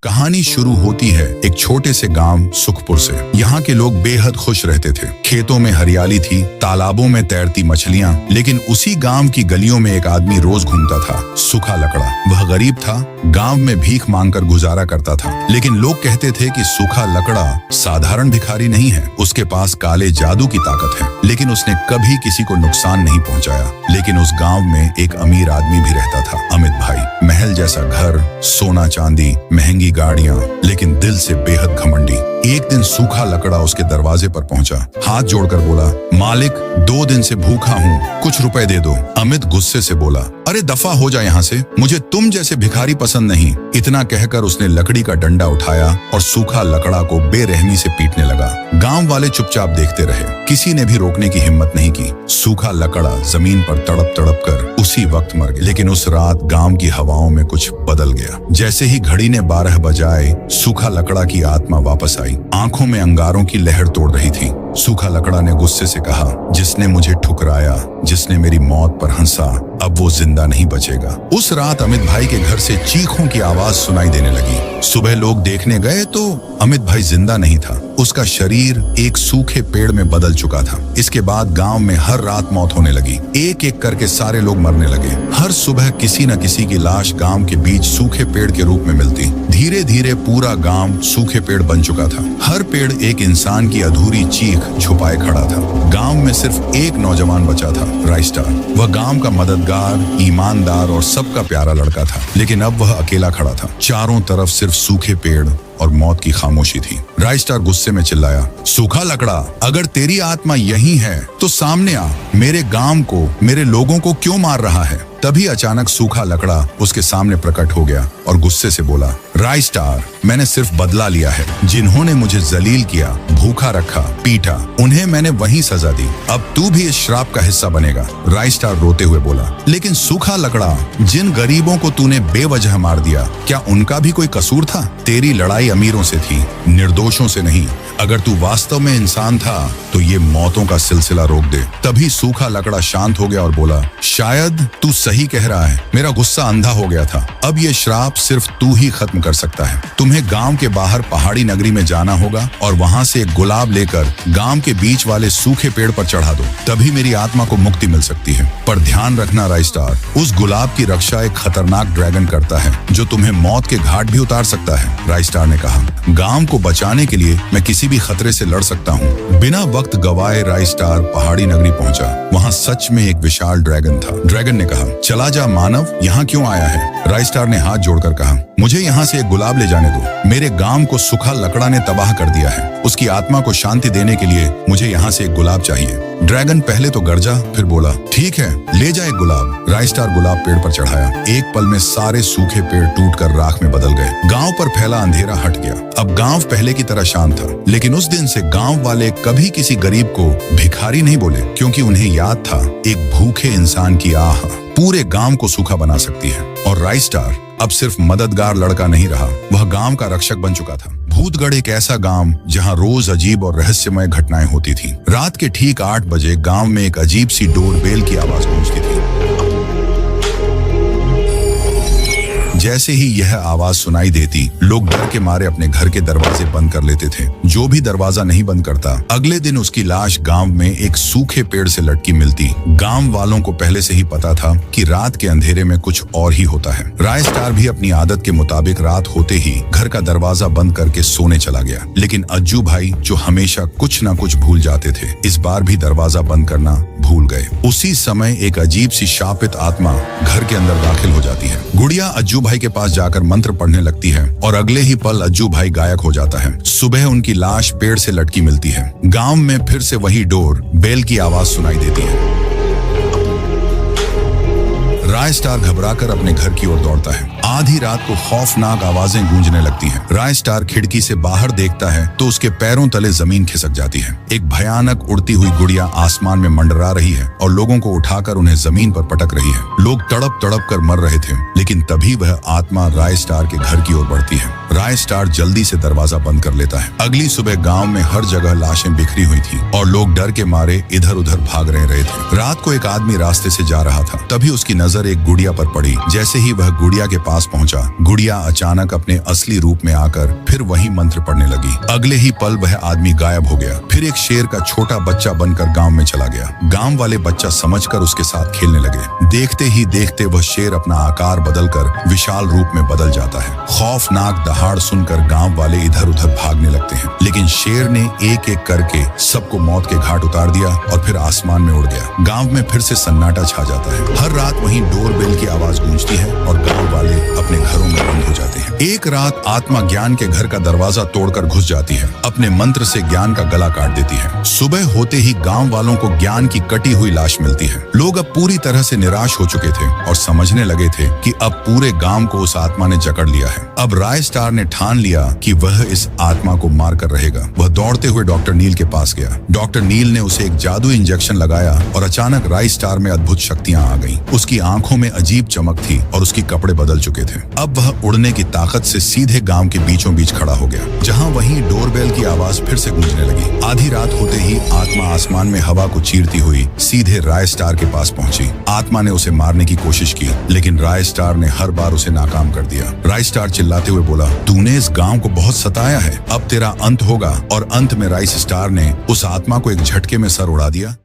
कहानी शुरू होती है एक छोटे से गांव सुखपुर से। यहाँ के लोग बेहद खुश रहते थे। खेतों में हरियाली थी, तालाबों में तैरती मछलियाँ। लेकिन उसी गांव की गलियों में एक आदमी रोज घूमता था, सूखा लकड़ा। वह गरीब था, गांव में भीख मांगकर गुजारा करता था। लेकिन लोग कहते थे कि सूखा लकड़ा साधारण भिखारी नहीं है, उसके पास काले जादू की ताकत है। लेकिन उसने कभी किसी को नुकसान नहीं पहुंचाया। लेकिन उस गांव में एक अमीर आदमी भी रहता था, अमित भाई। महल जैसा घर, सोना चांदी, महंगी गाड़ियां, लेकिन दिल से बेहद घमंडी। एक दिन सूखा लकड़ा उसके दरवाजे पर पहुंचा, हाथ जोड़कर बोला, मालिक 2 दिन से भूखा हूँ, कुछ रुपए दे दो। अमित गुस्से से बोला, अरे दफा हो जा यहाँ से, मुझे तुम जैसे भिखारी पसंद नहीं। इतना कहकर उसने लकड़ी का डंडा उठाया और सूखा लकड़ा को बेरहमी से पीटने लगा। गांव वाले चुपचाप देखते रहे, किसी ने भी रोकने की हिम्मत नहीं की। सूखा लकड़ा जमीन पर तड़प तड़प कर उसी वक्त मर गया। लेकिन उस रात गांव की हवाओं में कुछ बदल गया। जैसे ही घड़ी ने 12 बजाए, सूखा लकड़ा की आत्मा वापस आई। आंखों में अंगारों की लहर तोड़ रही थी। सूखा लकड़ा ने गुस्से से कहा, जिसने मुझे ठुकराया, जिसने मेरी मौत पर हंसा, अब वो जिंदा नहीं बचेगा। उस रात अमित भाई के घर से चीखों की आवाज सुनाई देने लगी। सुबह लोग देखने गए तो अमित भाई जिंदा नहीं था, उसका शरीर एक सूखे पेड़ में बदल चुका था। इसके बाद गांव में हर रात मौत होने लगी। एक एक करके सारे लोग मरने लगे। हर सुबह किसी न किसी की लाश गांव के बीच सूखे पेड़ के रूप में मिलती। धीरे धीरे पूरा गांव सूखे पेड़ बन चुका था। हर पेड़ एक इंसान की अधूरी चीख छुपाए खड़ा था। गांव में सिर्फ एक नौजवान बचा था, राइस्टार। वह गांव का मददगार, ईमानदार और सबका प्यारा लड़का था। लेकिन अब वह अकेला खड़ा था। चारों तरफ सिर्फ सूखे पेड़ और मौत की खामोशी थी। राइस्टार गुस्से में चिल्लाया, सूखा लकड़ा, अगर तेरी आत्मा यही है तो सामने आ। मेरे गांव को, मेरे लोगों को क्यों मार रहा है? तभी अचानक सूखा लकड़ा उसके सामने प्रकट हो गया और गुस्से से बोला, राइस्टार, मैंने सिर्फ बदला लिया है। जिन्होंने मुझे जलील किया, भूखा रखा, पीटा, उन्हें मैंने वही सजा दी। अब तू भी इस श्राप का हिस्सा बनेगा। राइस्टार रोते हुए बोला, लेकिन सूखा लकड़ा, जिन गरीबों को तूने बेवजह मार दिया, क्या उनका भी कोई कसूर था? तेरी लड़ाई अमीरों से थी, निर्दोषों से नहीं। अगर तू वास्तव में इंसान था तो ये मौतों का सिलसिला रोक दे। तभी सूखा लकड़ा शांत हो गया और बोला, शायद तू सही कह रहा है, मेरा गुस्सा अंधा हो गया था। अब ये श्राप सिर्फ तू ही खत्म कर सकता है। तुम्हें गांव के बाहर पहाड़ी नगरी में जाना होगा और वहां से एक गुलाब लेकर गांव के बीच वाले सूखे पेड़ पर चढ़ा दो, तभी मेरी आत्मा को मुक्ति मिल सकती है। पर ध्यान रखना राइस्टार, उस गुलाब की रक्षा एक खतरनाक ड्रैगन करता है जो तुम्हें मौत के घाट भी उतार सकता है। राइस्टार ने कहा, गांव को बचाने के लिए मैं किसी भी खतरे से लड़ सकता हूँ। बिना वक्त गवाए राइस्टार पहाड़ी नगरी पहुंचा। वहाँ सच में एक विशाल ड्रैगन था। ड्रैगन ने कहा, चला जा मानव, यहाँ क्यों आया है? राइस्टार ने हाथ जोड़कर कहा, मुझे यहाँ से एक गुलाब ले जाने दो। मेरे गांव को सूखा लकड़ा ने तबाह कर दिया है। उसकी आत्मा को शांति देने के लिए मुझे यहाँ से एक गुलाब चाहिए। ड्रैगन पहले तो गरजा, फिर बोला, ठीक है, ले जा एक गुलाब। राइस्टार गुलाब पेड़ पर चढ़ाया। एक पल में सारे सूखे पेड़ टूटकर राख में बदल गए। गांव पर फैला अंधेरा हट गया। अब गांव पहले की तरह शांत था। लेकिन उस दिन से गांव वाले कभी किसी गरीब को भिखारी नहीं बोले, क्योंकि उन्हें याद था, एक भूखे इंसान की आह पूरे गांव को सूखा बना सकती है। और राइस्टार अब सिर्फ मददगार लड़का नहीं रहा, वह गांव का रक्षक बन चुका था। भूतगढ़ एक ऐसा गांव जहां रोज अजीब और रहस्यमय घटनाएं होती थीं। रात के ठीक 8 बजे गांव में एक अजीब सी डोरबेल की आवाज गूंजती थी। जैसे ही यह आवाज सुनाई देती, लोग डर के मारे अपने घर के दरवाजे बंद कर लेते थे। जो भी दरवाजा नहीं बंद करता, अगले दिन उसकी लाश गांव में एक सूखे पेड़ से लटकी मिलती। गांव वालों को पहले से ही पता था कि रात के अंधेरे में कुछ और ही होता है। राइस्टार भी अपनी आदत के मुताबिक रात होते ही घर का दरवाजा बंद करके सोने चला गया। लेकिन अज्जू भाई, जो हमेशा कुछ न कुछ भूल जाते थे, इस बार भी दरवाजा बंद करना भूल गए। उसी समय एक अजीब सी शापित आत्मा घर के अंदर दाखिल हो जाती है। गुड़िया अज्जू भाई के पास जाकर मंत्र पढ़ने लगती है और अगले ही पल अज्जू भाई गायब हो जाता है। सुबह उनकी लाश पेड़ से लटकी मिलती है। गांव में फिर से वही डोर बेल की आवाज सुनाई देती है। राइस्टार घबराकर अपने घर की ओर दौड़ता है। आधी रात को खौफनाक आवाजें गूंजने लगती हैं। राइस्टार खिड़की से बाहर देखता है तो उसके पैरों तले जमीन खिसक जाती है। एक भयानक उड़ती हुई गुड़िया आसमान में मंडरा रही है और लोगों को उठाकर उन्हें जमीन पर पटक रही है। लोग तड़प तड़प कर मर रहे थे। लेकिन तभी वह आत्मा राइस्टार के घर की ओर बढ़ती है। राय स्टार जल्दी से दरवाजा बंद कर लेता है। अगली सुबह गांव में हर जगह लाशें बिखरी हुई थी और लोग डर के मारे इधर उधर भाग रहे थे। रात को एक आदमी रास्ते से जा रहा था, तभी उसकी नजर एक गुड़िया पर पड़ी। जैसे ही वह गुड़िया के पास पहुंचा, गुड़िया अचानक अपने असली रूप में आकर फिर वही मंत्र पढ़ने लगी। अगले ही पल वह आदमी गायब हो गया। फिर एक शेर का छोटा बच्चा बनकर गांव में चला गया। गांव वाले बच्चा समझकर उसके साथ खेलने लगे। देखते ही देखते वह शेर अपना आकार बदलकर विशाल रूप में बदल जाता है। खौफनाक दहाड़ सुनकर गांव वाले इधर उधर भागने लगते हैं, लेकिन शेर ने एक एक करके सबको मौत के घाट उतार दिया और फिर आसमान में उड़ गया। गांव में फिर से सन्नाटा छा जाता है। हर रात वहीं डोरबेल की आवाज गूंजती है और गांव वाले अपने घरों में बंद हो जाते हैं। एक रात आत्मा ज्ञान के घर का दरवाजा तोड़कर घुस जाती है। अपने मंत्र से ज्ञान का गला काट देती है। सुबह होते ही गांव वालों को ज्ञान की कटी हुई लाश मिलती है। लोग अब पूरी तरह से निराश हो चुके थे और समझने लगे थे कि अब पूरे गांव को उस आत्मा ने जकड़ लिया है। अब राय स्टार ने ठान लिया कि वह इस आत्मा को मार कर रहेगा। वह दौड़ते हुए डॉक्टर नील के पास गया। डॉक्टर नील ने उसे एक जादू इंजेक्शन लगाया और अचानक राय स्टार में अद्भुत शक्तियां आ गईं। उसकी आंखों में अजीब चमक थी और उसके कपड़े बदल चुके थे। अब वह उड़ने की ताकत से सीधे गांव के बीचों बीच खड़ा हो गया, जहां वहीं डोरबेल की आवाज फिर से गूंजने लगी। आधी रात होते ही आत्मा आसमान में हवा को चीरती हुई सीधे राय स्टार के पास पहुंची। आत्मा ने उसे मारने की कोशिश की, लेकिन राय स्टार ने हर बार उसे नाकाम कर दिया। राय स्टार चिल्लाते हुए बोला, तूने इस गांव को बहुत सताया है, अब तेरा अंत होगा। और अंत में राय स्टार ने उस आत्मा को एक झटके में सर उड़ा दिया।